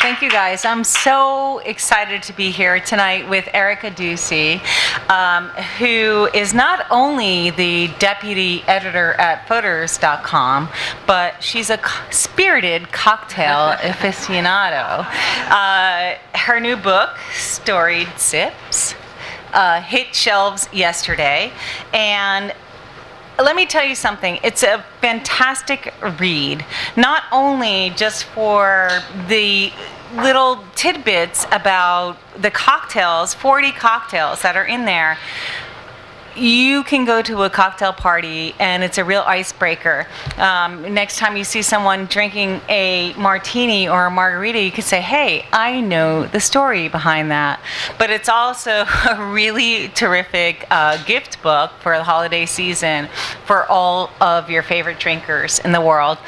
Thank you, guys. I'm so excited to be here tonight with Erica Duecy, who is not only the deputy editor at Footers.com, but she's a spirited cocktail aficionado. Her new book, Storied Sips, hit shelves yesterday, and let me tell you something. It's a fantastic read, not only just for the little tidbits about the cocktails, 40 cocktails that are in there. You can go to a cocktail party and it's a real icebreaker. Next time you see someone drinking a martini or a margarita, you can say, hey, I know the story behind that. But it's also a really terrific gift book for the holiday season for all of your favorite drinkers in the world.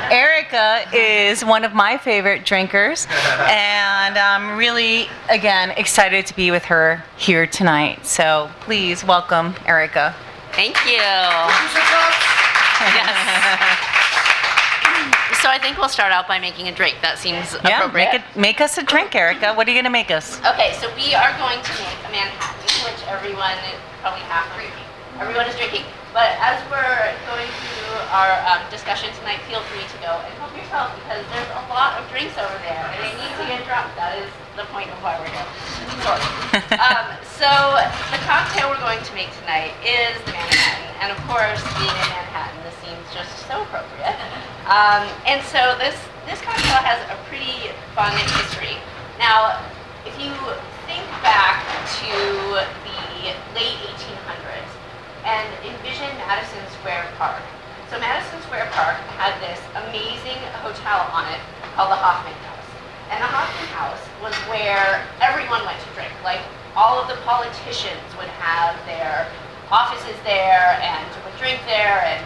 Erica is one of my favorite drinkers, and I'm really, again, excited to be with her here tonight. So please welcome Erica. Thank you. Yes. So I think we'll start out by making a drink. That seems appropriate. Make us a drink, Erica. What are you going to make us? Okay, so we are going to make a Manhattan, which everyone is probably half drinking. Everyone is drinking. But as we're going through our discussion tonight, feel free to go and help yourself, because there's a lot of drinks over there and they need to get drunk. That is the point of why we're here. So the cocktail we're going to make tonight is the Manhattan, and of course, being in Manhattan, this seems just so appropriate. And so this cocktail has a pretty fun history. Now, if you think back to the late 1800s and envision Madison Square Park. So Madison Square Park had this amazing hotel on it called the Hoffman House. And the Hoffman House was where everyone went to drink. Like, all of the politicians would have their offices there and would drink there, and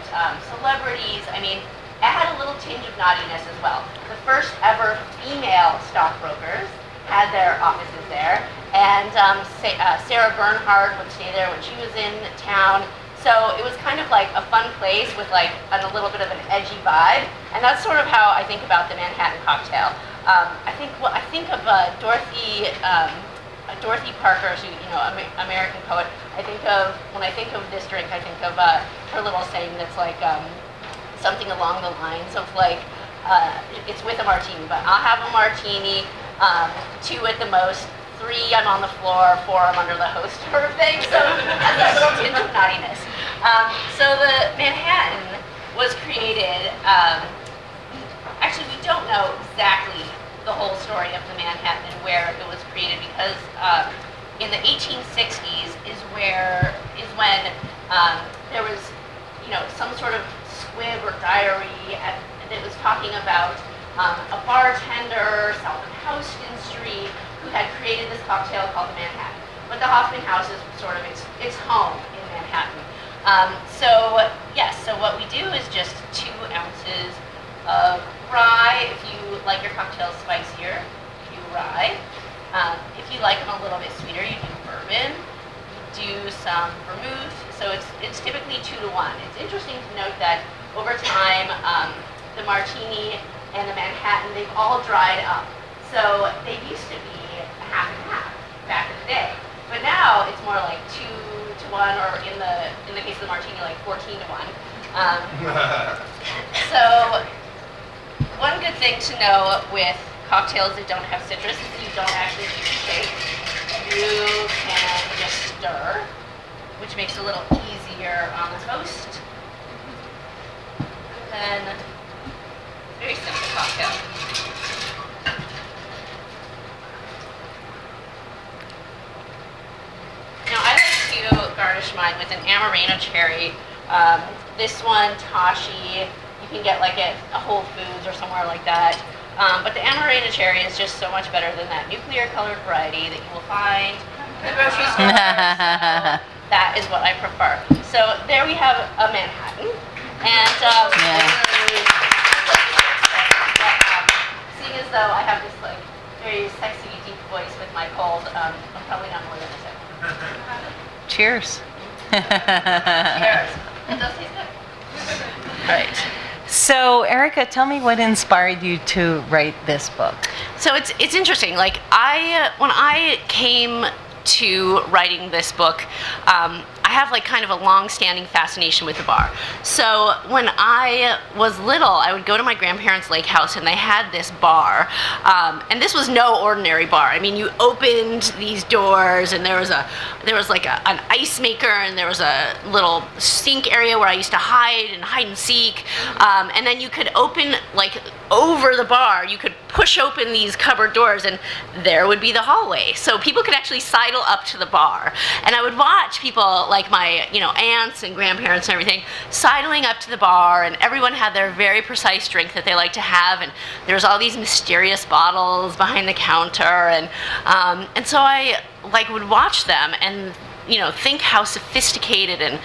celebrities. I mean, it had a little tinge of naughtiness as well. The first ever female stockbrokers had their offices there, and Sarah Bernhardt would stay there when she was in town. So it was kind of like a fun place with like a little bit of an edgy vibe, and that's sort of how I think about the Manhattan cocktail. I think of Dorothy Parker, who, American poet. When I think of this drink, I think of her little saying that's like something along the lines of like, it's with a martini, but I'll have a martini, 2 at the most, 3 I'm on the floor, 4 I'm under the host, sort of thing. So that's that little tinge of naughtiness. So the Manhattan was created. Actually, we don't know exactly the whole story of the Manhattan and where it was created, because in the 1860s is when there was, some sort of squib or diary that was talking about a bartender south of Houston Street who had created this cocktail called the Manhattan. But the Hoffman House is sort of its home in Manhattan. So what we do is just 2 ounces of rye. If you like your cocktails spicier, you do rye. If you like them a little bit sweeter, you do bourbon. You do some vermouth. So it's typically 2 to 1. It's interesting to note that over time, the martini and the Manhattan, they've all dried up. So they used to be half and half back in the day. But now it's more like 2 to 1, or in the case of the martini, like 14 to 1. So one good thing to know with cocktails that don't have citrus is you don't actually need to shake. You can just stir, which makes it a little easier on the toast. And then, very simple cocktail. Now, I like to garnish mine with an Amarena cherry. This one, Tashi, you can get like at a Whole Foods or somewhere like that. But the Amarena cherry is just so much better than that nuclear colored variety that you will find in the grocery store. So that is what I prefer. So there we have a Manhattan. And seeing as though I have this like very sexy deep voice with my cold, I'm probably not more than a sip. Cheers. Cheers. It does taste good. Right. So, Erica, tell me what inspired you to write this book. So it's interesting. Like when I came to writing this book, I have like kind of a long-standing fascination with the bar. So when I was little, I would go to my grandparents' lake house, and they had this bar, and this was no ordinary bar. I mean, you opened these doors, and there was like an ice maker, and there was a little sink area where I used to hide and seek, and then you could open like over the bar. You could push open these cupboard doors, and there would be the hallway. So people could actually sidle up to the bar, and I would watch people like my aunts and grandparents and everything sidling up to the bar, and everyone had their very precise drink that they like to have, and there's all these mysterious bottles behind the counter, and so I like would watch them and think how sophisticated and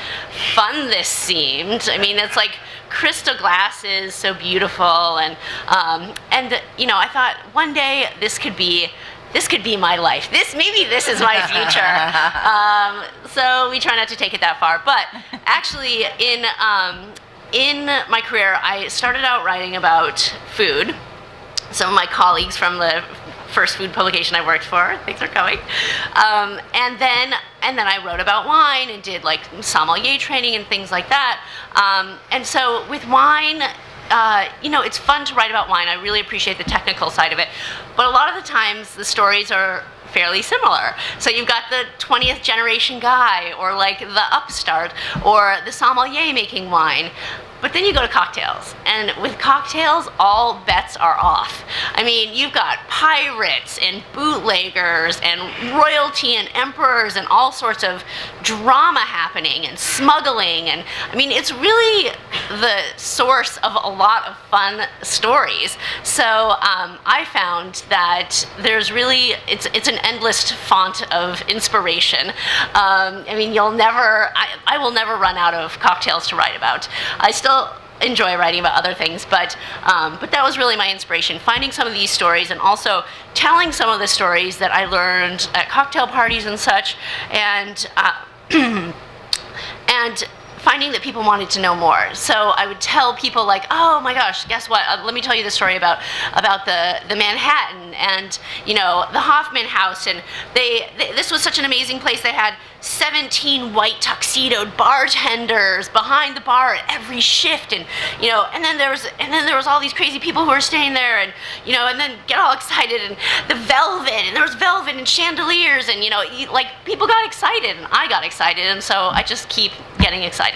fun this seemed. I mean, it's like crystal glasses, so beautiful, and I thought one day this could be my life. Maybe this is my future. So we try not to take it that far. But actually, in my career, I started out writing about food. Some of my colleagues from the first food publication I worked for, things are going. And then I wrote about wine and did like sommelier training and things like that. And so with wine, it's fun to write about wine. I really appreciate the technical side of it. But a lot of the times the stories are fairly similar. So you've got the 20th generation guy, or like the upstart, or the sommelier making wine. But then you go to cocktails, and with cocktails, all bets are off. I mean, you've got pirates and bootleggers and royalty and emperors and all sorts of drama happening and smuggling, and I mean, it's really the source of a lot of fun stories. So I found that there's really, it's an endless font of inspiration. I mean, I will never run out of cocktails to write about. I still enjoy writing about other things, but that was really my inspiration, finding some of these stories and also telling some of the stories that I learned at cocktail parties and such, and and finding that people wanted to know more. So I would tell people like, oh my gosh, guess what? Let me tell you the story about the Manhattan and the Hoffman House, and this was such an amazing place. They had 17 white tuxedoed bartenders behind the bar at every shift, and then there was all these crazy people who were staying there, and and then get all excited, and the velvet, and there was velvet and chandeliers, and like people got excited, and I got excited, and so I just keep getting excited.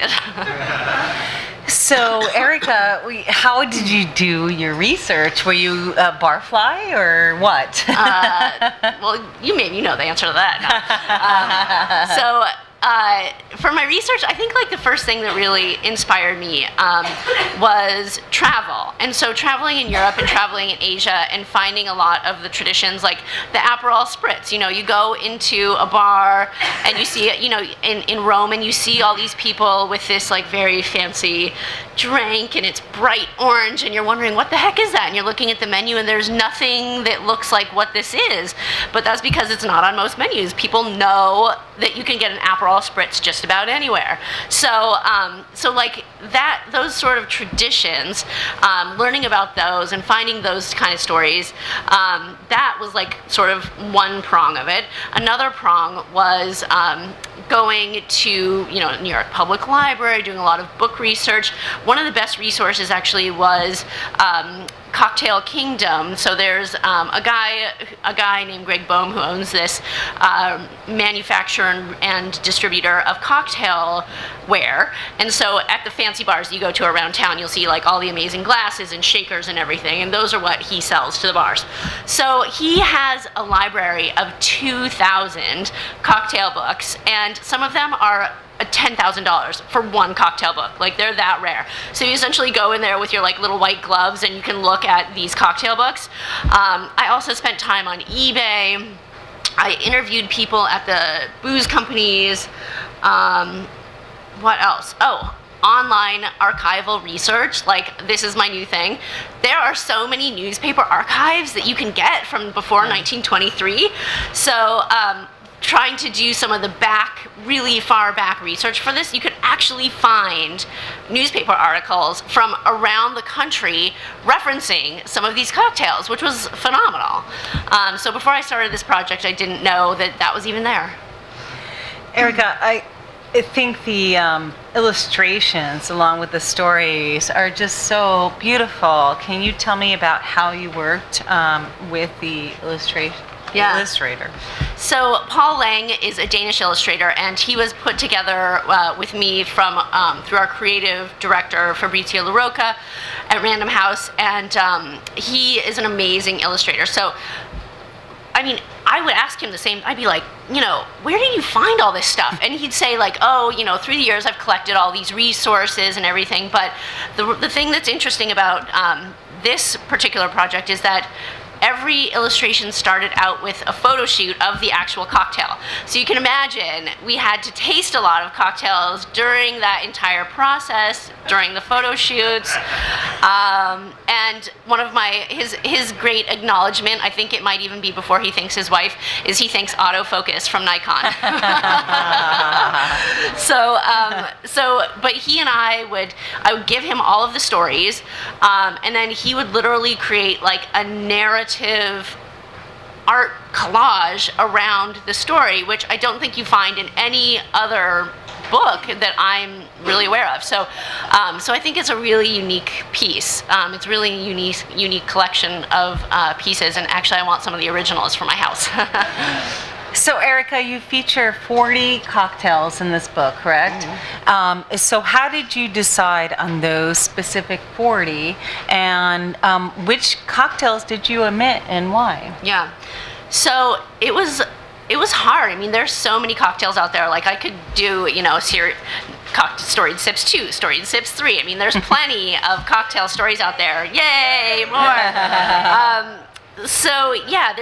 So, Erica, how did you do your research? Were you a barfly or what? Well, you maybe know the answer to that. For my research, I think like the first thing that really inspired me was travel. And so traveling in Europe and traveling in Asia and finding a lot of the traditions, like the Aperol Spritz. You go into a bar and you see, in Rome, and you see all these people with this like very fancy drink, and it's bright orange, and you're wondering, what the heck is that? And you're looking at the menu, and there's nothing that looks like what this is. But that's because it's not on most menus. People know that you can get an Aperol Spritz just about anywhere. So like that, those sort of traditions, learning about those and finding those kind of stories, that was like sort of one prong of it. Another prong was going to New York Public Library, doing a lot of book research. One of the best resources actually was Cocktail Kingdom. So there's a guy named Greg Boehm who owns this manufacturer and distributor of cocktail ware. And so at the fancy bars you go to around town, you'll see like all the amazing glasses and shakers and everything, and those are what he sells to the bars. So he has a library of 2,000 cocktail books, and some of them are $10,000 for one cocktail book. Like, they're that rare. So you essentially go in there with your like little white gloves, and you can look at these cocktail books. I also spent time on eBay. I interviewed people at the booze companies. What else? Oh, online archival research. Like, this is my new thing. There are so many newspaper archives that you can get from before 1923. So trying to do some of the really far back research for this, you could actually find newspaper articles from around the country referencing some of these cocktails, which was phenomenal. So before I started this project, I didn't know that was even there. Erica, I think the illustrations ilong with the stories are just so beautiful. Can you tell me about how you worked with the illustrator? So Paul Lang is a Danish illustrator, and he was put together with me from through our creative director Fabrizio LaRocca at Random House, and he is an amazing illustrator. So I mean, I would ask him the same. I'd be like, where did you find all this stuff? And he'd say like, oh, through the years I've collected all these resources and everything. But the thing that's interesting about this particular project is that every illustration started out with a photo shoot of the actual cocktail. So you can imagine we had to taste a lot of cocktails during that entire process, during the photo shoots. And one of his great acknowledgement, I think it might even be before he thanks his wife, is he thanks autofocus from Nikon. But he and I would give him all of the stories, and then he would literally create like a narrative art collage around the story, which I don't think you find in any other book that I'm really aware of. So I think it's a really unique piece. It's really a unique collection of pieces, and actually I want some of the originals for my house. So Erica, you feature 40 cocktails in this book, correct? Mm-hmm. So how did you decide on those specific 40, and which cocktails did you omit and why? Yeah, so it was hard. I mean, there's so many cocktails out there. Like I could do, Storied Sips 2, Storied Sips 3. I mean, there's plenty of cocktail stories out there. Yay, more. So yeah,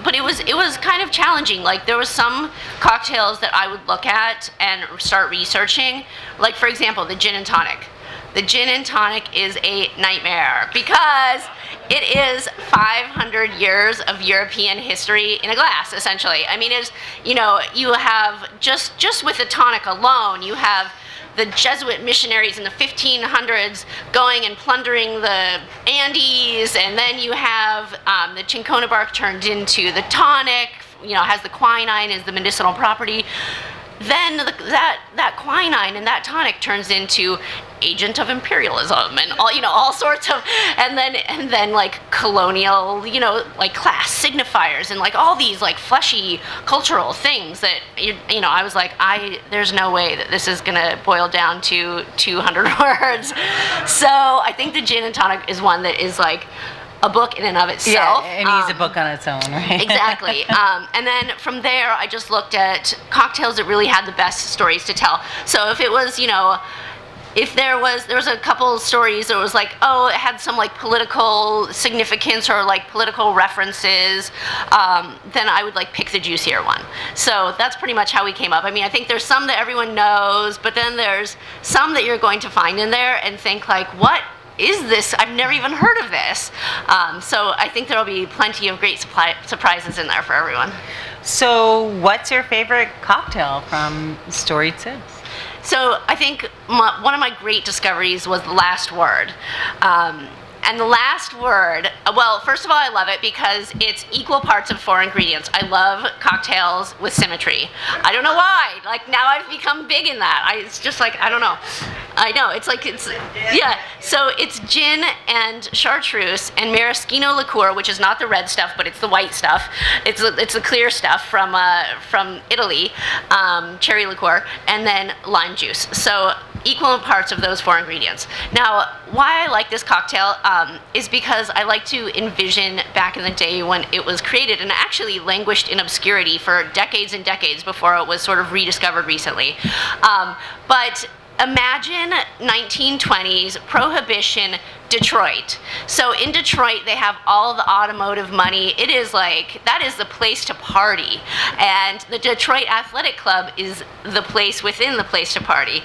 but it was kind of challenging. Like there was some cocktails that I would look at and start researching. Like for example, the gin and tonic. The gin and tonic is a nightmare because it is 500 years of European history in a glass, essentially. I mean, you have just with the tonic alone, you have the Jesuit missionaries in the 1500s going and plundering the Andes, and then you have the cinchona bark turned into the tonic, has the quinine as the medicinal property. Then that quinine and that tonic turns into agent of imperialism and all sorts of, and then like colonial, like class signifiers and like all these like fleshy cultural things that I was like, there's no way that this is gonna boil down to 200 words. So I think the gin and tonic is one that is like a book in and of itself. Yeah, it needs a book on its own, right? Exactly. And then from there, I just looked at cocktails that really had the best stories to tell. So if it was, if there was a couple stories that was like, oh, it had some like political significance or like political references, then I would like pick the juicier one. So that's pretty much how we came up. I mean, I think there's some that everyone knows, but then there's some that you're going to find in there and think like, what is this? I've never even heard of this. So I think there'll be plenty of great surprises in there for everyone. So what's your favorite cocktail from Storied Sips? So I think one of my great discoveries was The Last Word. And The Last Word, well, first of all, I love it because it's equal parts of 4 ingredients. I love cocktails with symmetry. I don't know why. Like, now I've become big in that. It's just like, I don't know. I know, yeah. So it's gin and chartreuse and maraschino liqueur, which is not the red stuff, but it's the white stuff. It's the clear stuff from Italy, cherry liqueur, and then lime juice. So equal parts of those 4 ingredients. Now, why I like this cocktail is because I like to envision back in the day when it was created and actually languished in obscurity for decades and decades before it was sort of rediscovered recently. But imagine 1920s prohibition Detroit. So in Detroit, they have all the automotive money. It is like, that is the place to party. And the Detroit Athletic Club is the place within the place to party.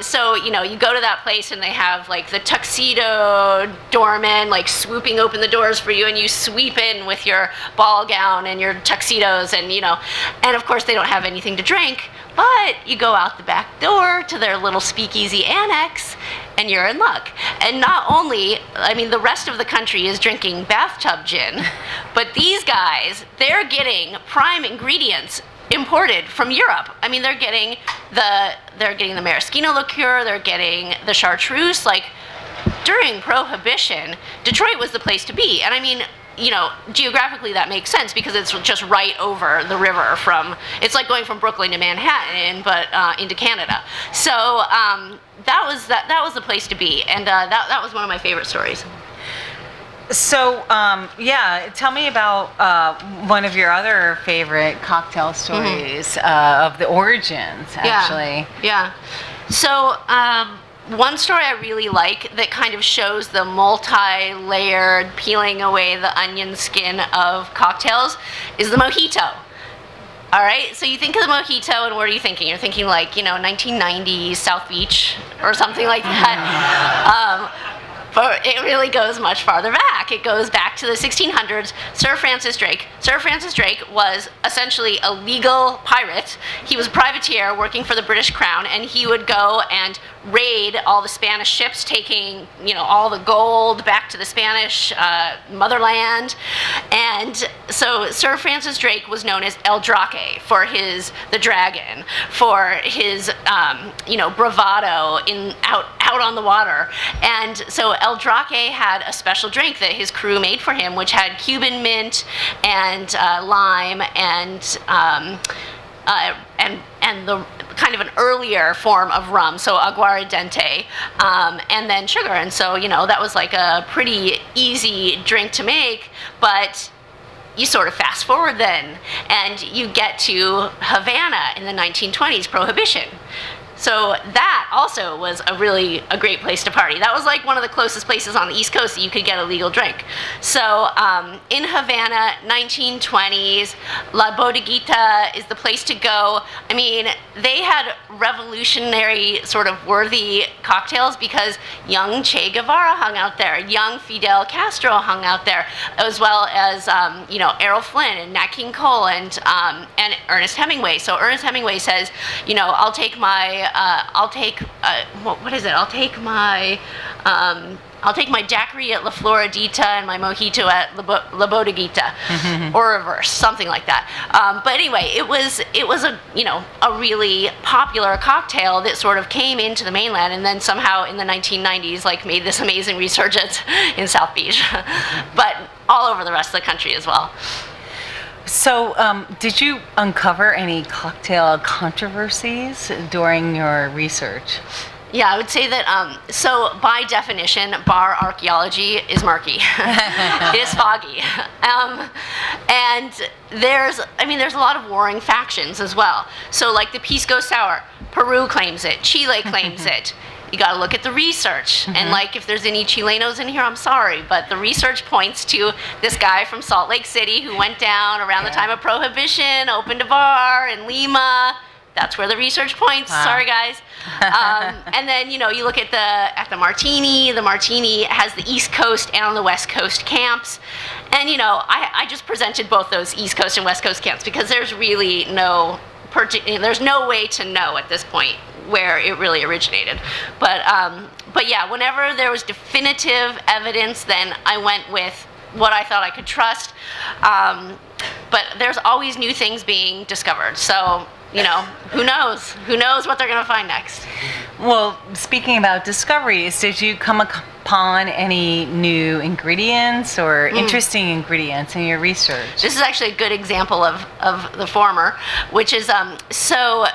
So, you know, you go to that place and they have like the tuxedo doorman like swooping open the doors for you, and you sweep in with your ball gown and your tuxedos, and, you know, and of course they don't have anything to drink, but you go out the back door to their little speakeasy annex and you're in luck. And not only, I mean, the rest of the country is drinking bathtub gin, but these guys, they're getting prime ingredients imported from Europe. I mean, they're getting the maraschino liqueur, they're getting the chartreuse. Like, during Prohibition, Detroit was the place to be. And I mean, you know, geographically that makes sense because it's just right over the river from, it's like going from Brooklyn to Manhattan, but into Canada. So that was the place to be, and that was one of my favorite stories. So, yeah, tell me about one of your other favorite cocktail stories of the origins, actually. Yeah. So, one story I really like that kind of shows the multi-layered peeling away the onion skin of cocktails is the mojito. All right, so you think of the mojito, and what are you thinking? You're thinking like, you know, 1990s South Beach or something like that. But it really goes much farther back. It goes back to the 1600s. Sir Francis Drake. Sir Francis Drake was essentially a legal pirate. He was a privateer working for the British Crown, and he would go and raid all the Spanish ships, taking, you know, all the gold back to the Spanish motherland. And so Sir Francis Drake was known as El Drake for the dragon, for his, you know, bravado out on the water. And so El Drake had a special drink that his crew made for him, which had Cuban mint and lime and the kind of an earlier form of rum, so aguardiente, and then sugar. And so, you know, that was like a pretty easy drink to make, but you sort of fast forward then, and you get to Havana in the 1920s, Prohibition. So that also was a great place to party. That was like one of the closest places on the East Coast that you could get a legal drink. So in Havana, 1920s, La Bodeguita is the place to go. I mean, they had revolutionary sort of worthy cocktails because young Che Guevara hung out there, young Fidel Castro hung out there, as well as you know, Errol Flynn and Nat King Cole and Ernest Hemingway. So Ernest Hemingway says, you know, I'll take my daiquiri at La Floridita and my mojito at La Bodeguita, or reverse, something like that. But anyway, it was a, you know, a really popular cocktail that sort of came into the mainland, and then somehow in the 1990s like made this amazing resurgence in South Beach, but all over the rest of the country as well. So, did you uncover any cocktail controversies during your research? Yeah, I would say that, so by definition, bar archaeology is murky. It is foggy. And there's a lot of warring factions as well. So like the Pisco Sour, Peru claims it, Chile claims it. You got to look at the research. And like, if there's any Chilenos in here, I'm sorry, but the research points to this guy from Salt Lake City who went down around the time of Prohibition, opened a bar in Lima. That's where the research points. Wow. Sorry, guys. And then, you know, you look at the Martini. The Martini has the East Coast and the West Coast camps. And, you know, I just presented both those East Coast and West Coast camps because there's really there's no way to know at this point where it really originated. But yeah, whenever there was definitive evidence, then I went with what I thought I could trust. But there's always new things being discovered. So, you know, who knows? Who knows what they're going to find next? Well, speaking about discoveries, did you come upon any new ingredients or interesting ingredients in your research? This is actually a good example of the former, which is, so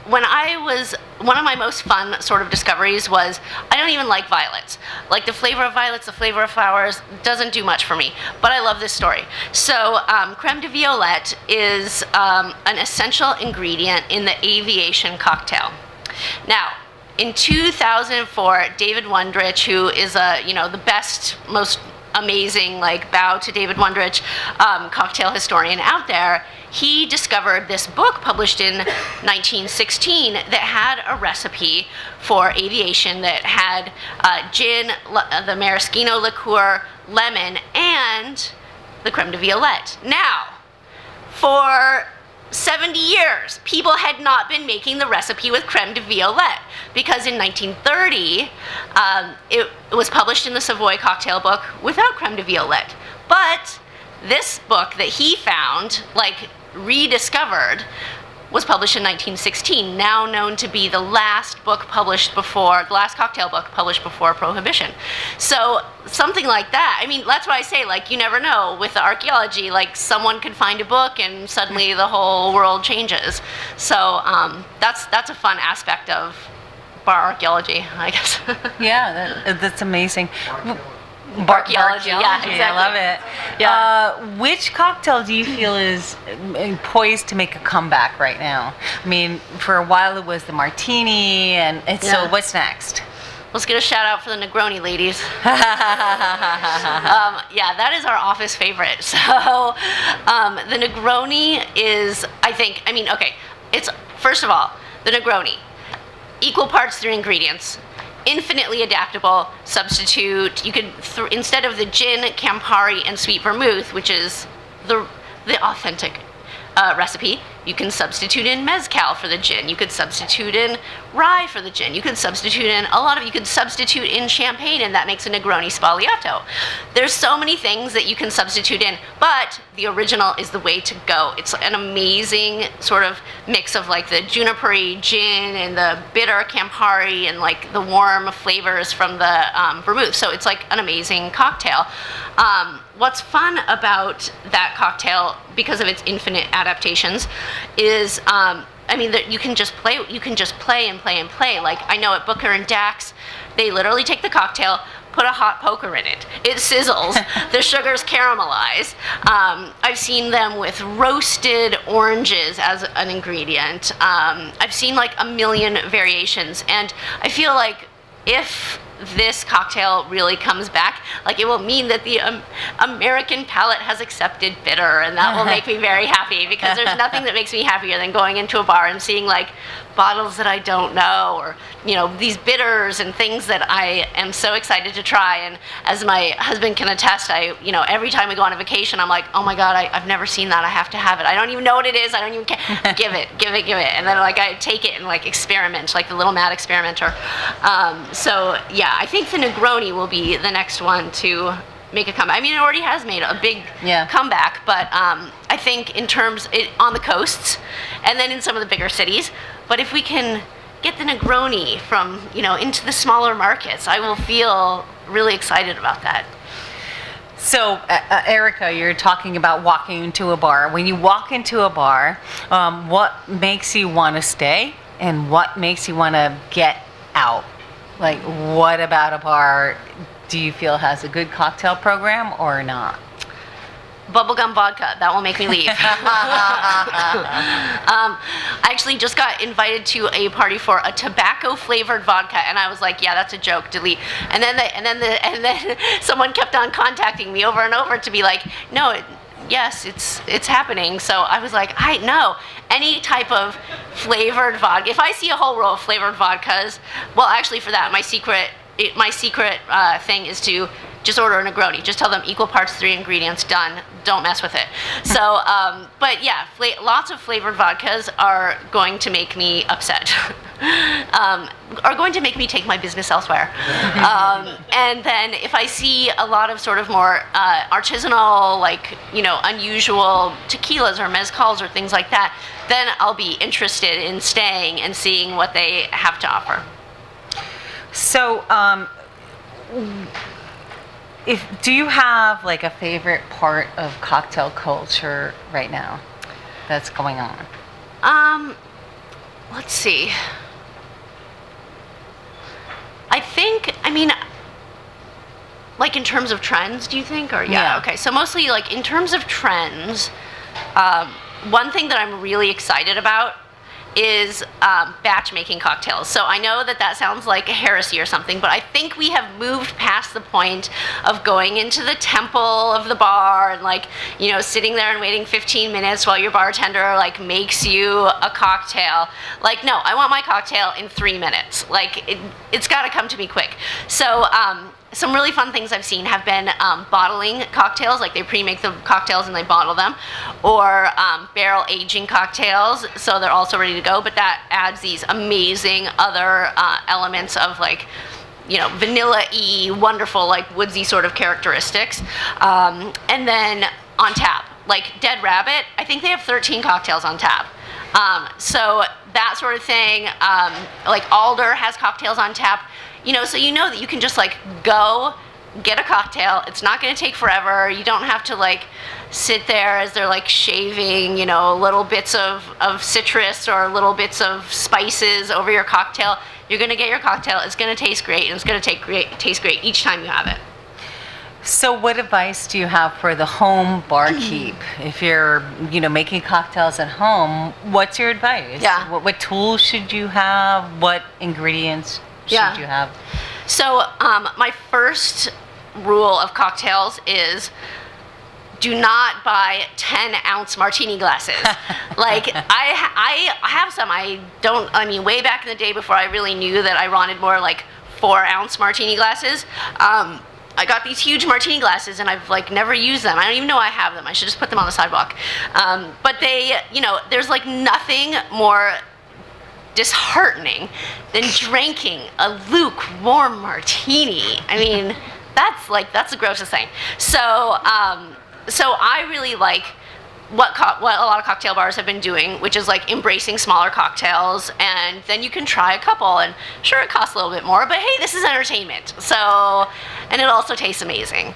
one of my most fun sort of discoveries was I don't even like violets. Like the flavor of violets, the flavor of flowers doesn't do much for me. But I love this story. So creme de violette is an essential ingredient in the aviation cocktail. Now, in 2004, David Wondrich, who is the best, most amazing, like, bow to David Wondrich, cocktail historian out there, he discovered this book published in 1916 that had a recipe for aviation that had gin, the maraschino liqueur, lemon, and the creme de violette. Now, for 70 years, people had not been making the recipe with creme de violette because in 1930, it was published in the Savoy cocktail book without creme de violette. But this book that he found, like rediscovered, was published in 1916, now known to be the last cocktail book published before Prohibition. So something like that, I mean, that's why I say, like, you never know with the archaeology, like, someone could find a book and suddenly the whole world changes. So that's a fun aspect of bar archaeology, I guess. Yeah, that's amazing. Archaeology, yeah, exactly. I love it. Yeah. Which cocktail do you feel is poised to make a comeback right now? I mean, for a while it was the martini, so what's next? Let's get a shout out for the Negroni ladies. Yeah, that is our office favorite. So the Negroni is, it's, first of all, the Negroni, equal parts 3 ingredients. Infinitely adaptable. Substitute. You could instead of the gin, Campari, and sweet vermouth, which is the authentic recipe, you can substitute in mezcal for the gin. You could substitute in rye for the gin. You could substitute in you could substitute in champagne, and that makes a Negroni Sbagliato. There's so many things that you can substitute in, but the original is the way to go. It's an amazing sort of mix of like the junipery gin and the bitter Campari and like the warm flavors from the vermouth. So it's like an amazing cocktail. What's fun about that cocktail, because of its infinite adaptations, is you can just play and play and play. Like, I know at Booker and Dax, they literally take the cocktail, put a hot poker in it. It sizzles. The sugars caramelize. I've seen them with roasted oranges as an ingredient. I've seen like a million variations, and I feel like if this cocktail really comes back, like, it will mean that the American palate has accepted bitter, and that will make me very happy, because there's nothing that makes me happier than going into a bar and seeing like bottles that I don't know, or these bitters and things that I am so excited to try. And as my husband can attest, every time we go on a vacation, I'm like, oh my God, I've never seen that. I have to have it. I don't even know what it is. I don't even care. Give it. And then like I take it and like experiment, like the little mad experimenter. So yeah, I think the Negroni will be the next one to make a comeback. I mean, it already has made a big comeback, but I think on the coasts and then in some of the bigger cities. But if we can get the Negroni from, into the smaller markets, I will feel really excited about that. So, Erica, you're talking about walking into a bar. When you walk into a bar, what makes you want to stay and what makes you want to get out? Like, what about a bar do you feel has a good cocktail program or not? Bubblegum vodka, that will make me leave. I actually just got invited to a party for a tobacco flavored vodka, and I was like, yeah, that's a joke, delete. And then someone kept on contacting me over and over to be like, no, yes, it's happening. So I was like, I know any type of flavored vodka. If I see a whole row of flavored vodkas, well, actually for that, my secret thing is to just order a Negroni. Just tell them equal parts 3 ingredients, done. Don't mess with it. So, but yeah, lots of flavored vodkas are going to make me upset. Are going to make me take my business elsewhere. And then if I see a lot of sort of more artisanal, like, unusual tequilas or mezcals or things like that, then I'll be interested in staying and seeing what they have to offer. So, do you have like a favorite part of cocktail culture right now that's going on? Let's see. Like in terms of trends, do you think? Or yeah. Okay. So mostly like in terms of trends, one thing that I'm really excited about, is batch making cocktails. So I know that sounds like a heresy or something, but I think we have moved past the point of going into the temple of the bar and like, you know, sitting there and waiting 15 minutes while your bartender like makes you a cocktail. Like, no, I want my cocktail in 3 minutes. Like, it's got to come to me quick. So some really fun things I've seen have been bottling cocktails, like they pre-make the cocktails and they bottle them, or barrel aging cocktails, so they're also ready to go, but that adds these amazing other elements of like, you know, vanilla-y, wonderful, like woodsy sort of characteristics. And then on tap, like Dead Rabbit, I think they have 13 cocktails on tap. So that sort of thing, like Alder has cocktails on tap. You know, so you know that you can just like go get a cocktail. It's not going to take forever. You don't have to like sit there as they're like shaving, you know, little bits of citrus or little bits of spices over your cocktail. You're going to get your cocktail. It's going to taste great, and it's going to taste great each time you have it. So what advice do you have for the home barkeep? If you're, you know, making cocktails at home, what's your advice? Yeah. What tools should you have? What ingredients should you have? So my first rule of cocktails is do not buy 10-ounce martini glasses. Like I have some. I mean, way back in the day before I really knew that I wanted more like 4-ounce martini glasses. I got these huge martini glasses and I've like never used them. I don't even know I have them. I should just put them on the sidewalk. But they, you know, there's like nothing more disheartening than drinking a lukewarm martini. I mean, that's the grossest thing. So so I really like what a lot of cocktail bars have been doing, which is like embracing smaller cocktails, and then you can try a couple, and sure, it costs a little bit more, but hey, this is entertainment. So, and it also tastes amazing.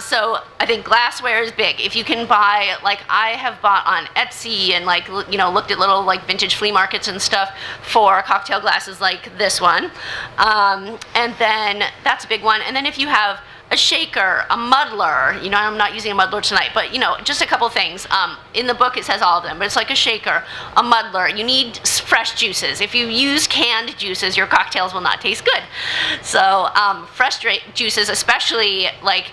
So I think glassware is big. If you can buy, like I have bought on Etsy and like, you know, looked at little like vintage flea markets and stuff for cocktail glasses like this one. And then that's a big one. And then if you have a shaker, a muddler, you know, I'm not using a muddler tonight, but you know, just a couple things. In the book it says all of them, but it's like a shaker, a muddler. You need fresh juices. If you use canned juices, your cocktails will not taste good. So fresh juices, especially like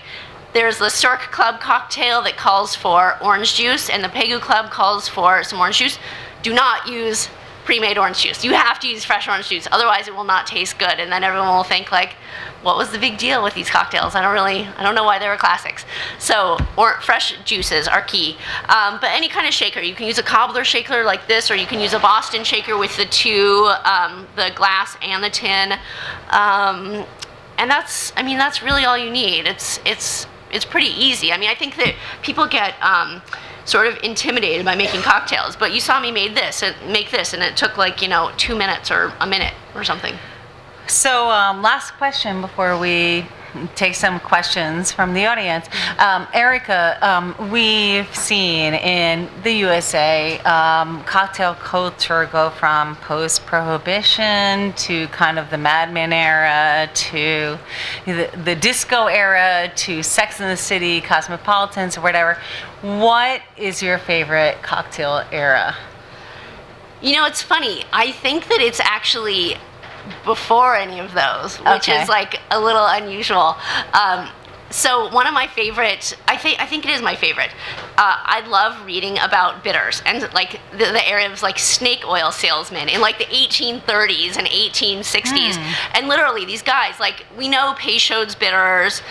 there's the Stork Club cocktail that calls for orange juice, and the Pegu Club calls for some orange juice. Do not use pre-made orange juice. You have to use fresh orange juice, otherwise it will not taste good, and then everyone will think like, what was the big deal with these cocktails? I don't know why they were classics. So, fresh juices are key. But any kind of shaker, you can use a cobbler shaker like this, or you can use a Boston shaker with the two, the glass and the tin. And that's really all you need. It's pretty easy. I mean, I think that people get sort of intimidated by making cocktails, but you saw me make this, and it took like, you know, 2 minutes or a minute or something. So last question before we take some questions from the audience. Erica, we've seen in the USA cocktail culture go from post-prohibition to kind of the Mad Men era to the disco era to Sex and the City, Cosmopolitans, or whatever. What is your favorite cocktail era? You know, it's funny. I think that it's actually before any of those, which is like a little unusual. So one of my favorite, I think it is my favorite. I love reading about bitters and like the era of like snake oil salesmen in like the 1830s and 1860s. And literally these guys, like we know Peychaud's bitters.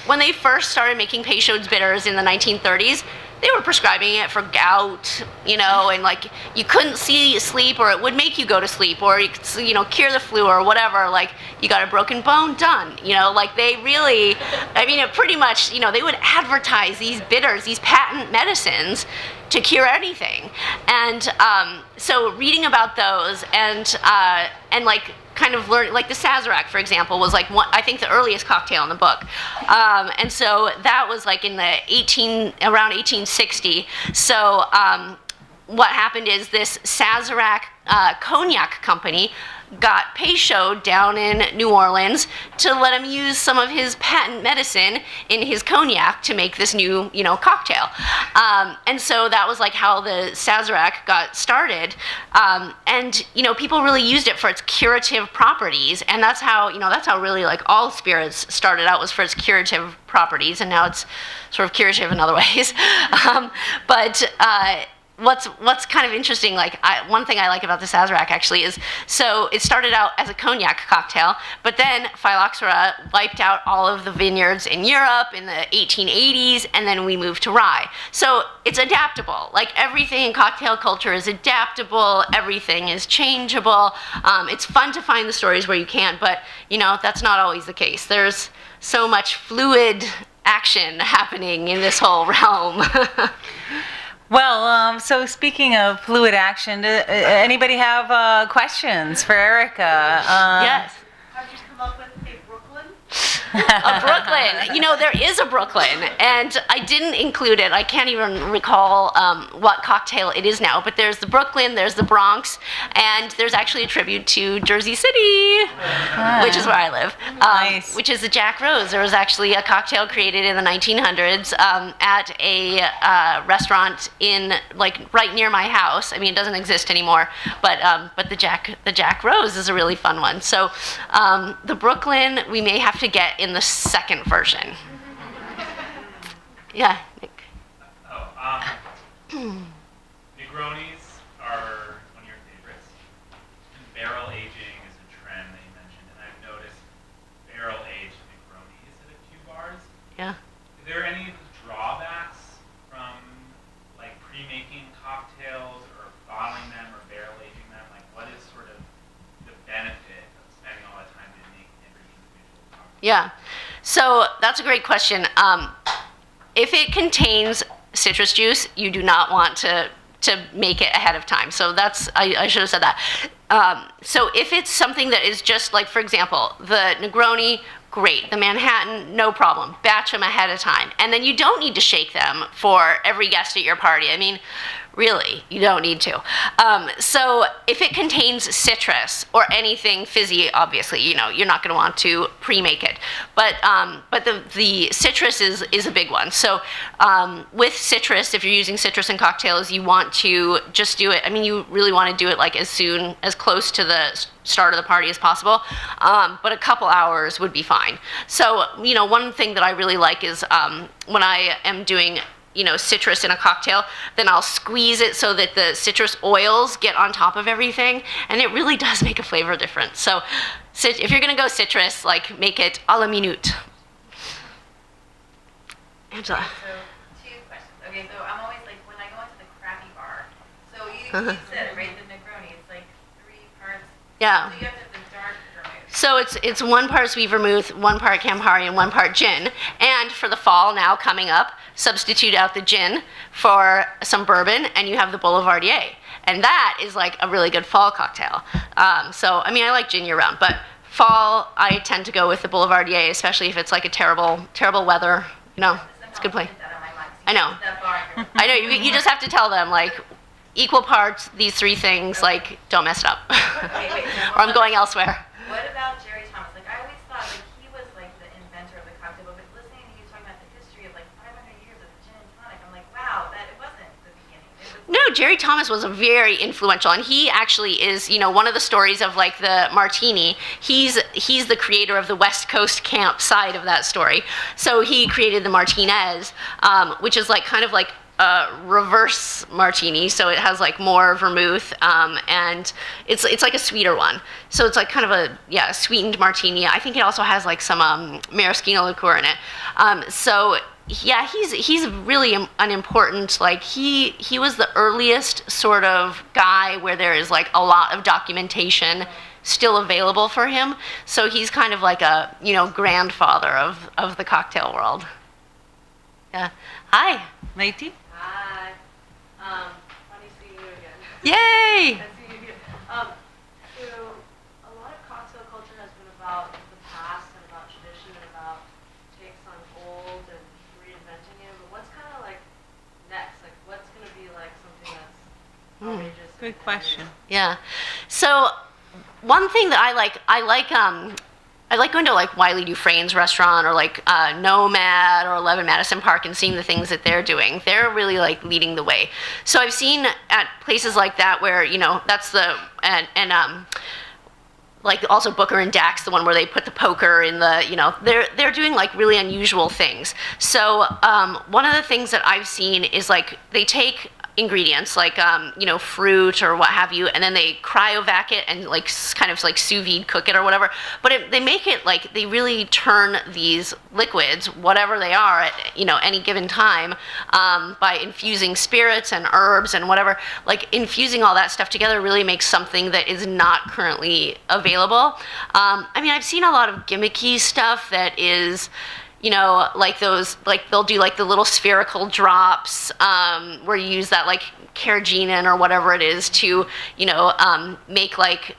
When they first started making Peychaud's bitters in the 1930s, they were prescribing it for gout, you know, and like you couldn't sleep, or it would make you go to sleep, or you know, cure the flu or whatever. Like you got a broken bone, done. You know, like they really, I mean, it pretty much, you know, they would advertise these bitters, these patent medicines to cure anything. And so reading about those and like kind of learn, like the Sazerac, for example, was like one, I think the earliest cocktail in the book. And so that was like in the around 1860. So what happened is this Sazerac cognac company got Peychaud down in New Orleans to let him use some of his patent medicine in his cognac to make this new, cocktail. And so that was like how the Sazerac got started. And people really used it for its curative properties, and that's how really like all spirits started out, was for its curative properties, and now it's sort of curative in other ways. But what's kind of interesting, one thing I like about the Sazerac actually is, so it started out as a cognac cocktail, but then phylloxera wiped out all of the vineyards in Europe in the 1880s, and then we moved to rye. So it's adaptable. Like everything in cocktail culture is adaptable, everything is changeable. It's fun to find the stories where you can, but that's not always the case. There's so much fluid action happening in this whole realm. Well, so speaking of fluid action, anybody have questions for Erica? Yes. Have you come up with a Brooklyn? A Brooklyn. There is a Brooklyn, and I didn't include it. I can't even recall what cocktail it is now, but there's the Brooklyn, there's the Bronx, and there's actually a tribute to Jersey City, which is where I live, Nice. which is the Jack Rose. There was actually a cocktail created in the 1900s at a restaurant in, right near my house. I mean, it doesn't exist anymore, but the Jack Rose is a really fun one. So the Brooklyn, we may have to get in the second version. Yeah, Nick. Negronis are one of your favorites. And barrel aging is a trend that you mentioned, and I've noticed barrel-aged Negronis at a few bars. Yeah. Are there any drawbacks from pre-making cocktails or bottling them or barrel aging them? What is sort of the benefit of spending all that time to make every individual cocktail? Yeah. So that's a great question. If it contains citrus juice, you do not want to make it ahead of time. So I should have said that. So if it's something that is just for example, the Negroni, great. The Manhattan, no problem. Batch them ahead of time. And then you don't need to shake them for every guest at your party. I mean, really, you don't need to. So if it contains citrus or anything fizzy, obviously, you're not going to want to pre-make it. But the citrus is a big one. So with citrus, if you're using citrus in cocktails, you want to just do it. I mean, you really want to do it as close to the start of the party as possible. But a couple hours would be fine. So, one thing that I really like is when I am doing citrus in a cocktail, then I'll squeeze it so that the citrus oils get on top of everything, and it really does make a flavor difference. So if you're going to go citrus, make it a la minute. Angela. So, two questions. Okay, so I'm always when I go into the crappy bar, so you said, right, the Negroni, it's 3 parts. Yeah. So you have to have the dark vermouth. So it's 1 part sweet vermouth, 1 part Campari, and 1 part gin. And for the fall now coming up, substitute out the gin for some bourbon, and you have the Boulevardier. And that is a really good fall cocktail. So, I mean, I like gin year-round, but fall, I tend to go with the Boulevardier, especially if it's a terrible, terrible weather. It's a good play. I know. I know, you just have to tell them, equal parts, these 3 things, don't mess it up. Wait, Or I'm going elsewhere. What about Jerry Thomas? I always thought he was the inventor of the cocktail, but listening to you talking about the history of 500 years of the gin and tonic, I'm wow, that it wasn't the beginning. No, Jerry Thomas was a very influential, and he actually is, one of the stories of the martini. He's the creator of the West Coast camp side of that story. So he created the Martinez, which is kind of a reverse martini, so it has more vermouth, and it's a sweeter one. So it's kind of a sweetened martini. I think it also has some maraschino liqueur in it. So yeah, he's really an important, he was the earliest sort of guy where there is a lot of documentation still available for him. So he's kind of a grandfather of the cocktail world. Yeah. Hi. Leiti? Hi. Funny seeing you again. Yay! Nice seeing you again. So a lot of cocktail culture has been about the past and about tradition and about takes on old and reinventing it. But what's kind of next? What's going to be something that's outrageous. Good question. Yeah. So one thing that I like going to like Wiley Dufresne's restaurant or like Nomad or 11 Madison Park and seeing the things that they're doing. They're really like leading the way. So I've seen at places like that where, you know, that's the, and like also Booker and Dax, the one where they put the poker in the, you know, they're doing like really unusual things. So one of the things that I've seen is like they take ingredients like you know, fruit or what have you, and then they cryovac it and like kind of like sous vide cook it or whatever, but they make it like they really turn these liquids, whatever they are at, you know, any given time, by infusing spirits and herbs and whatever, like infusing all that stuff together really makes something that is not currently available. I mean, I've seen a lot of gimmicky stuff that is, you know, like those, like they'll do like the little spherical drops where you use that like carrageenan or whatever it is to, you know, make like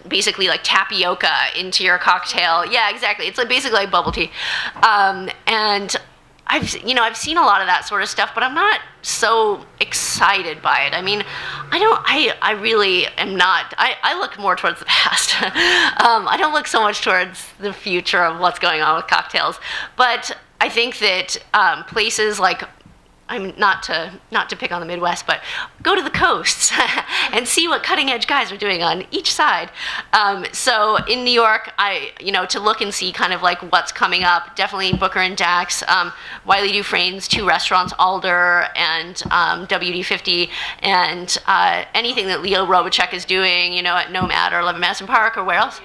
basically like tapioca into your cocktail. Yeah, exactly. It's like basically like bubble tea. And I've seen a lot of that sort of stuff, but I'm not so excited by it. I mean, I really am not. I look more towards the past. I don't look so much towards the future of what's going on with cocktails. But I think that places like, I'm not to pick on the Midwest, but go to the coasts and see what cutting edge guys are doing on each side. So in New York, to look and see kind of like what's coming up, definitely Booker and Dax, Wiley Dufresne's 2 restaurants, Alder and WD50, and anything that Leo Robachek is doing, you know, at Nomad or 11 Madison Park or where else?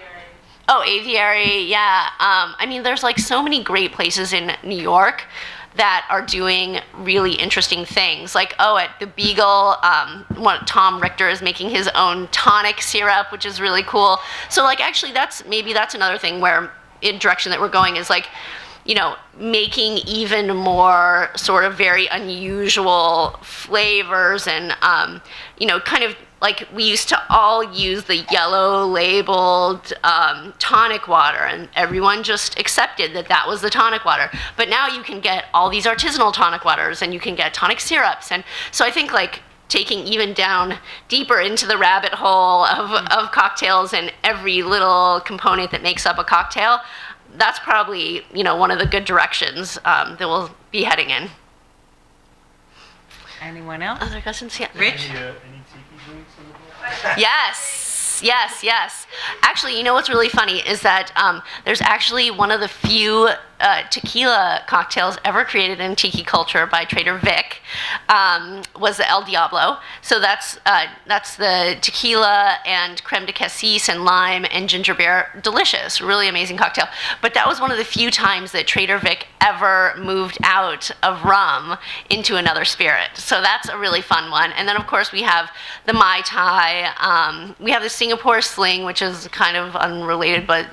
Oh, Aviary, yeah. I mean, there's like so many great places in New York that are doing really interesting things. Like, at the Beagle, Tom Richter is making his own tonic syrup, which is really cool. So like, actually that's another thing where in direction that we're going is like, you know, making even more sort of very unusual flavors and, you know, kind of like we used to all use the yellow labeled tonic water, and everyone just accepted that that was the tonic water. But now you can get all these artisanal tonic waters, and you can get tonic syrups. And so I think like taking even down deeper into the rabbit hole of cocktails and every little component that makes up a cocktail, that's probably, you know, one of the good directions that we'll be heading in. Anyone else? Other questions? Yeah. Rich? Any tiki drinks in the book? Yes. Actually, you know what's really funny is that there's actually one of the few tequila cocktails ever created in tiki culture by Trader Vic, was the El Diablo. So that's the tequila and creme de cassis and lime and ginger beer. Delicious, really amazing cocktail. But that was one of the few times that Trader Vic ever moved out of rum into another spirit. So that's a really fun one. And then of course we have the Mai Tai. We have the Singapore Sling, which is kind of unrelated, but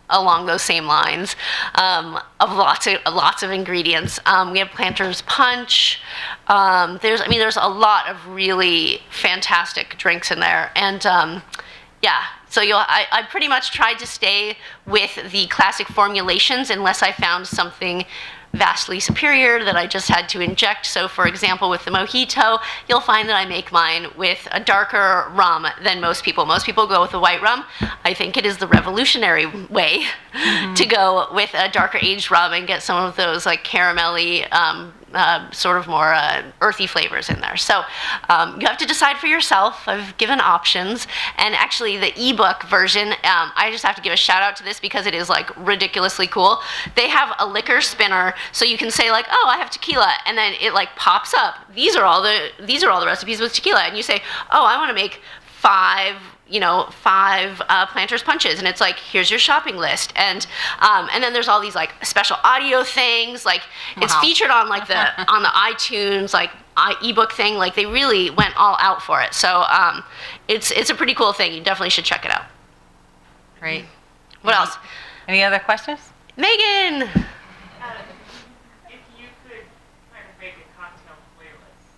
along those same lines, of lots of ingredients. We have Planter's Punch. There's a lot of really fantastic drinks in there, and so I pretty much tried to stay with the classic formulations unless I found something vastly superior that I just had to inject. So for example, with the mojito, you'll find that I make mine with a darker rum than most people. Most people go with a white rum. I think it is the revolutionary way to go with a darker aged rum and get some of those like caramelly, sort of more earthy flavors in there. So you have to decide for yourself. I've given options, and actually the ebook version, I just have to give a shout out to this because it is like ridiculously cool. They have a liquor spinner, so you can say like, oh, I have tequila, and then it like pops up. These are all the recipes with tequila, and you say, oh, I want to make five Planter's Punches, and it's like, here's your shopping list, and then there's all these like special audio things, like it's featured on like on the iTunes like ebook thing. Like they really went all out for it. So it's a pretty cool thing. You definitely should check it out. Great. What else? Any other questions? Megan. If you could kind of make a cocktail playlist,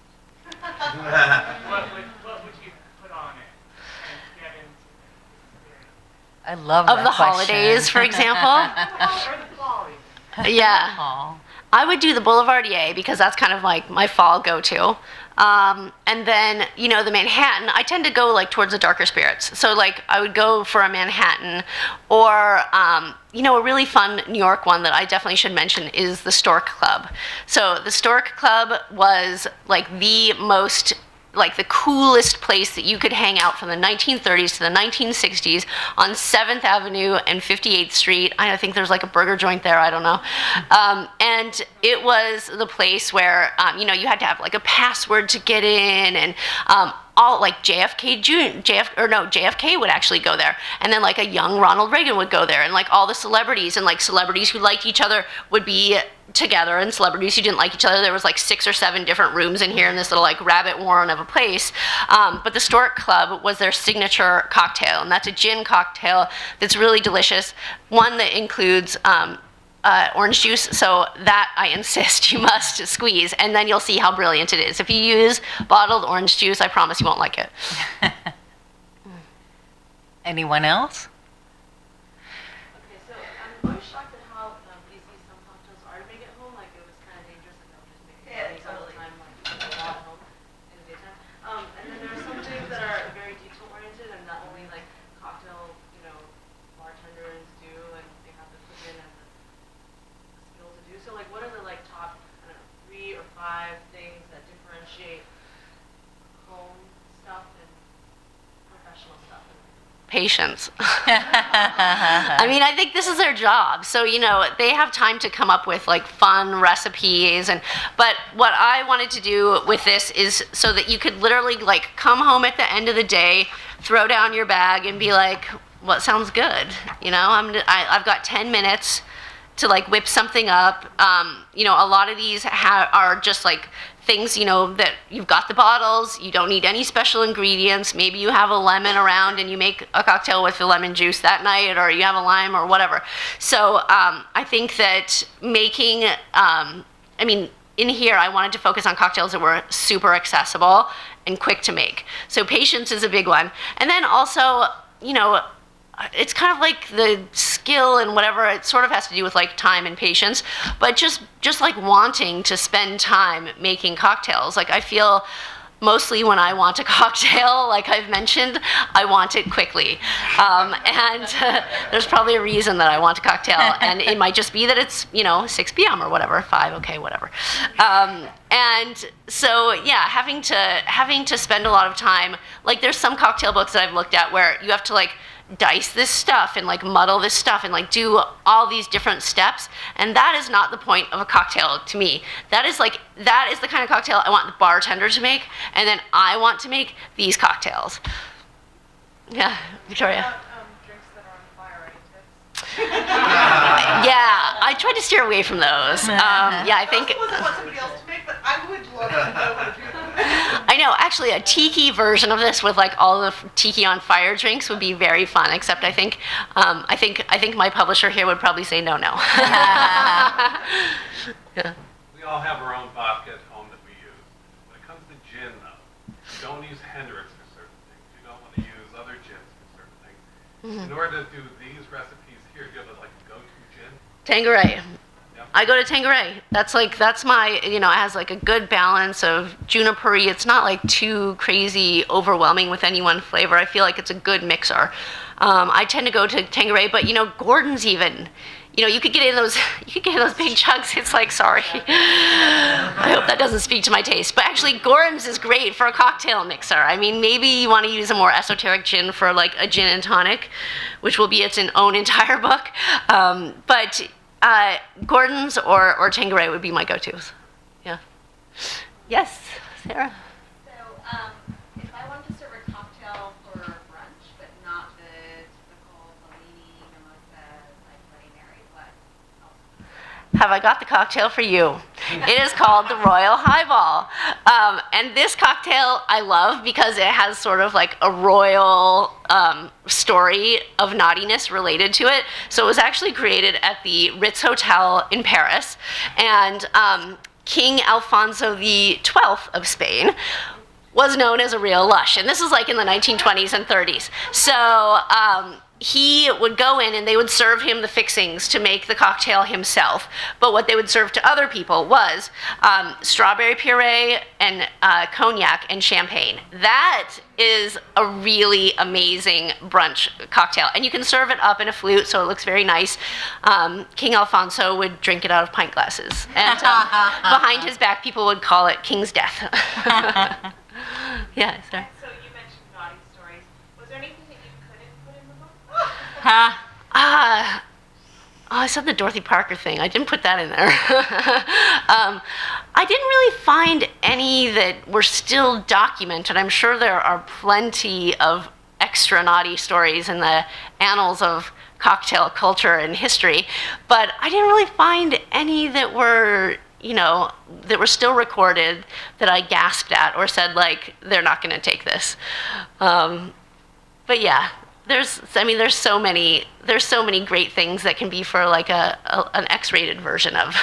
what would you put on it and get into the experience? I love Of that the question. holidays, for example. Or the quality. Yeah. Aw. I would do the Boulevardier because that's kind of like my fall go-to. And then, the Manhattan, I tend to go like towards the darker spirits. So like I would go for a Manhattan, or, a really fun New York one that I definitely should mention is the Stork Club. So the Stork Club was like the coolest place that you could hang out from the 1930s to the 1960s on 7th Avenue and 58th Street. I think there's like a burger joint there, I don't know. And it was the place where, you had to have like a password to get in, and all like JFK would actually go there. And then like a young Ronald Reagan would go there, and like all the celebrities, and like celebrities who liked each other would be together, and celebrities who didn't like each other. There was like 6 or 7 different rooms in here in this little like rabbit warren of a place. But the Stork Club was their signature cocktail, and that's a gin cocktail that's really delicious. One that includes orange juice, so that I insist you must squeeze, and then you'll see how brilliant it is. If you use bottled orange juice, I promise you won't like it. Anyone else? Okay, so I'm always shocked at how easy some cocktails are to make at home. Like, it was kind of dangerous, like, I was just making things all the time, like, at home in the daytime. And then there are some things that are very detail-oriented, and not only, like, cocktail, bartenders do, and they have the cooking and the skill to do. So, like, what are the, like, top, 3 or 5 things that differentiate home stuff and professional stuff? Patience. I think this is their job. So, they have time to come up with like fun recipes, but what I wanted to do with this is so that you could literally like come home at the end of the day, throw down your bag and be like, what sounds good? I've got 10 minutes to like whip something up. A lot of these are just like things, that you've got the bottles, you don't need any special ingredients. Maybe you have a lemon around and you make a cocktail with the lemon juice that night, or you have a lime or whatever. So I think that making, in here I wanted to focus on cocktails that were super accessible and quick to make. So patience is a big one. And then also, it's kind of like the skill and whatever, it sort of has to do with like time and patience, but just like wanting to spend time making cocktails. Like I feel mostly when I want a cocktail, like I've mentioned, I want it quickly. There's probably a reason that I want a cocktail, and it might just be that it's, 6 p.m. or whatever, 5, okay, whatever. And so, yeah, having to spend a lot of time, like there's some cocktail books that I've looked at where you have to like dice this stuff and like muddle this stuff and like do all these different steps, and that is not the point of a cocktail to me. That is the kind of cocktail I want the bartender to make, and then I want to make these cocktails. Yeah, Victoria. What about drinks that are on fire, any tips? Yeah, I tried to steer away from those. I think. I wasn't want somebody else to make, but I would love to know how to do that. I know, actually, a tiki version of this with like all the tiki on fire drinks would be very fun. Except I think my publisher here would probably say no. Yeah. We all have our own vodka at home that we use. When it comes to gin, though, you don't use Hendrix for certain things. You don't want to use other gins for certain things. In order to do these recipes here, do you have like a go-to gin? Tanqueray. Yep. I go to Tanqueray. That's my, it has like a good balance of juniper-y. It's not like too crazy overwhelming with any one flavor. I feel like it's a good mixer. I tend to go to Tanqueray, but Gordon's even. You could get in those big chugs. It's like, sorry. I hope that doesn't speak to my taste. But actually, Gordon's is great for a cocktail mixer. Maybe you want to use a more esoteric gin for like a gin and tonic, which will be its own entire book. But Gordon's or Tanqueray would be my go-tos. Yeah. Yes, Sarah. So, if I wanted to serve a cocktail for brunch, but not the typical Bellini, mimosa, like Bloody Mary, what else? Have I got the cocktail for you? It is called the Royal Highball. And this cocktail I love because it has sort of like a royal story of naughtiness related to it. So it was actually created at the Ritz Hotel in Paris. And King Alfonso XII of Spain was known as a real lush. And this is like in the 1920s and 30s. So he would go in and they would serve him the fixings to make the cocktail himself. But what they would serve to other people was strawberry puree and cognac and champagne. That is a really amazing brunch cocktail. And you can serve it up in a flute, so it looks very nice. King Alfonso would drink it out of pint glasses. And behind his back, people would call it King's Death. Yeah, sorry. So you mentioned naughty stories. Was there anything that you couldn't put in the book? I said the Dorothy Parker thing. I didn't put that in there. I didn't really find any that were still documented. I'm sure there are plenty of extra naughty stories in the annals of cocktail culture and history, but I didn't really find any that were, that were still recorded that I gasped at or said, like, they're not going to take this. But yeah. There's so many great things that can be for like an X-rated version of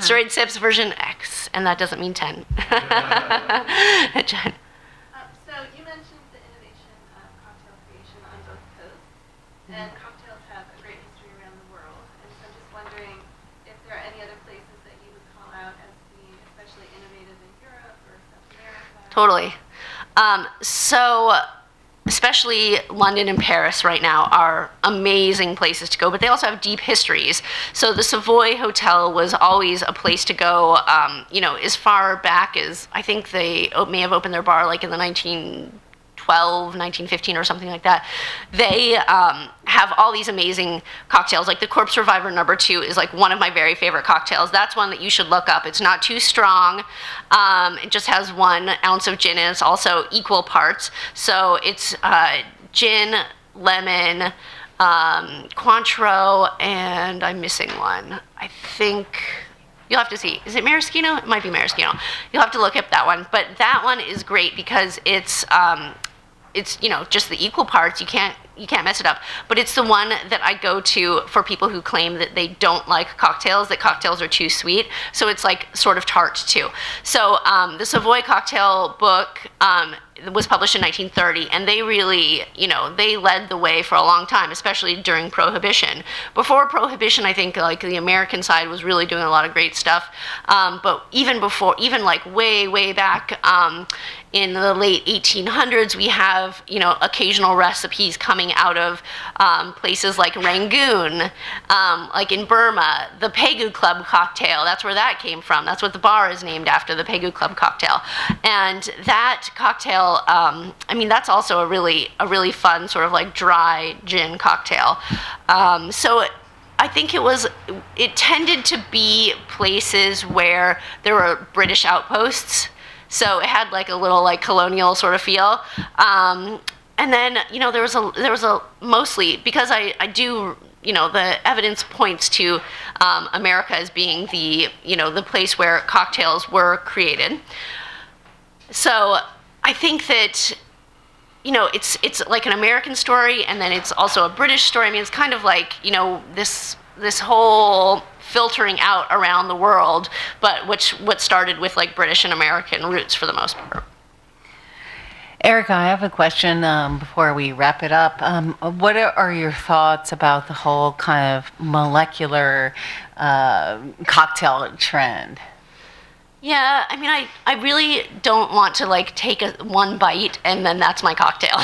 Storied Sips version X, and that doesn't mean 10. Jen. So you mentioned the innovation of cocktail creation on both coasts, and cocktails have a great history around the world. And so I'm just wondering if there are any other places that you would call out as being especially innovative in Europe or South America. Totally. So especially London and Paris right now are amazing places to go, but they also have deep histories. So the Savoy Hotel was always a place to go, as far back as, I think they may have opened their bar like in the 1915 or something like that. They have all these amazing cocktails. Like the Corpse Reviver No. 2 is like one of my very favorite cocktails. That's one that you should look up. It's not too strong. It just has 1 ounce of gin, and it's also equal parts. So it's gin, lemon, Cointreau, and I'm missing one. I think you'll have to see. Is it maraschino? It might be maraschino. You'll have to look up that one. But that one is great because it's just the equal parts. You can't mess it up. But it's the one that I go to for people who claim that they don't like cocktails, that cocktails are too sweet. So it's like sort of tart too. So the Savoy cocktail book was published in 1930, and they really, they led the way for a long time, especially during Prohibition. Before Prohibition, I think like the American side was really doing a lot of great stuff. But even like way back in the late 1800s, we have, occasional recipes coming out of places like Rangoon, like in Burma, the Pegu Club cocktail. That's where that came from. That's what the bar is named after, the Pegu Club cocktail. And that cocktail, that's also a really fun sort of like dry gin cocktail. So I think it tended to be places where there were British outposts. So it had like a little like colonial sort of feel. And then, there was a mostly, because I do, the evidence points to America as being the place where cocktails were created. So I think that, it's like an American story, and then it's also a British story. I mean, it's kind of like, this whole filtering out around the world, but what started with like British and American roots for the most part. Erica, I have a question before we wrap it up. What are your thoughts about the whole kind of molecular cocktail trend? Yeah, I really don't want to like take one bite and then that's my cocktail,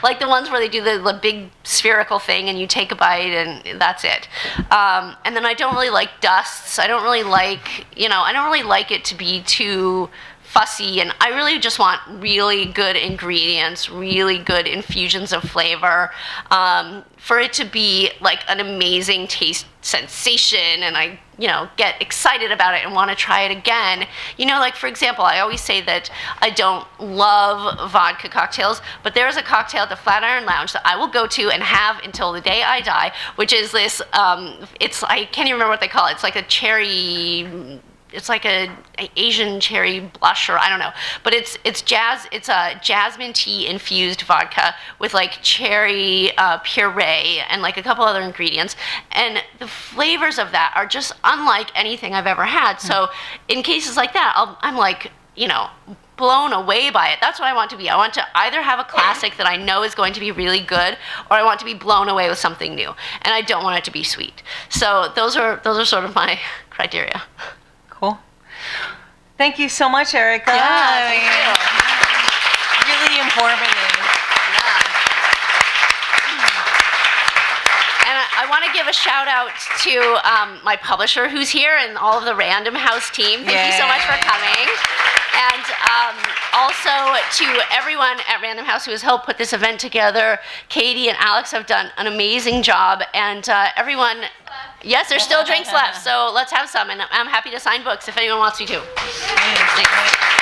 like the ones where they do the big spherical thing and you take a bite and that's it. And then I don't really like dusts. I don't really like it to be too fussy, and I really just want really good ingredients, really good infusions of flavor, for it to be like an amazing taste sensation, and I get excited about it and want to try it again. Like for example, I always say that I don't love vodka cocktails, but there is a cocktail at the Flatiron Lounge that I will go to and have until the day I die, which is this, I can't even remember what they call it. It's like a cherry, it's like a Asian cherry blush, or I don't know, but it's a jasmine tea infused vodka with like cherry puree and like a couple other ingredients, and the flavors of that are just unlike anything I've ever had. So in cases like that, I'm like, blown away by it. That's what I want to be. I want to either have a classic that I know is going to be really good, or I want to be blown away with something new. And I don't want it to be sweet. So those are sort of my criteria. Cool. Thank you so much, Erica. Yeah, thank you. Really informative. And I want to give a shout out to my publisher who's here and all of the Random House team. Thank you so much for coming. And also to everyone at Random House who has helped put this event together. Katie and Alex have done an amazing job. And everyone, yes, there's still drinks left, so let's have some. And I'm happy to sign books if anyone wants me to. Thanks.